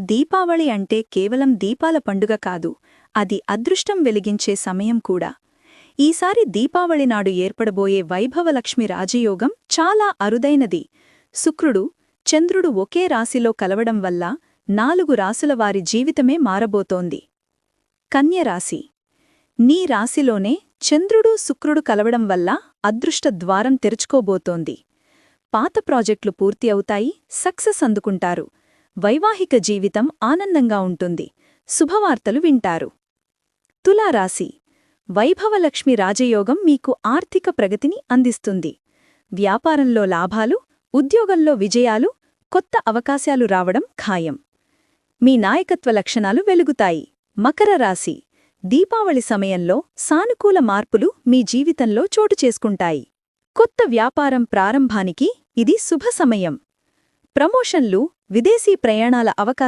దీపావళి అంటే కేవలం దీపాల పండుగ కాదు, అది అదృష్టం వెలిగించే సమయం కూడా. ఈసారి దీపావళి నాడు ఏర్పడబోయే వైభవలక్ష్మి రాజయోగం చాలా అరుదైనది. శుక్రుడు, చంద్రుడు ఒకే రాశిలో కలవడం వల్ల 4 రాసుల వారి జీవితమే మారబోతోంది. కన్యరాశి. నీ రాశిలోనే చంద్రుడు, శుక్రుడు కలవడం వల్ల అదృష్ట ద్వారం తెరుచుకోబోతోంది. పాత ప్రాజెక్టులు పూర్తి అవుతాయి, సక్సెస్ అందుకుంటారు. వైవాహిక జీవితం ఆనందంగా ఉంటుంది. శుభవార్తలు వింటారు. తులారాశి. వైభవలక్ష్మి రాజయోగం మీకు ఆర్థిక ప్రగతిని అందిస్తుంది. వ్యాపారంలో లాభాలు, ఉద్యోగంలో విజయాలు, కొత్త అవకాశాలు రావడం ఖాయం. మీ నాయకత్వ లక్షణాలు వెలుగుతాయి. మకర రాశి. దీపావళి సమయంలో సానుకూల మార్పులు మీ జీవితంలో చోటు చేసుకుంటాయి. కొత్త వ్యాపారం ప్రారంభానికి ఇది శుభ సమయం. ప్రమోషన్లు, విదేశీ ప్రయాణాల అవకాశం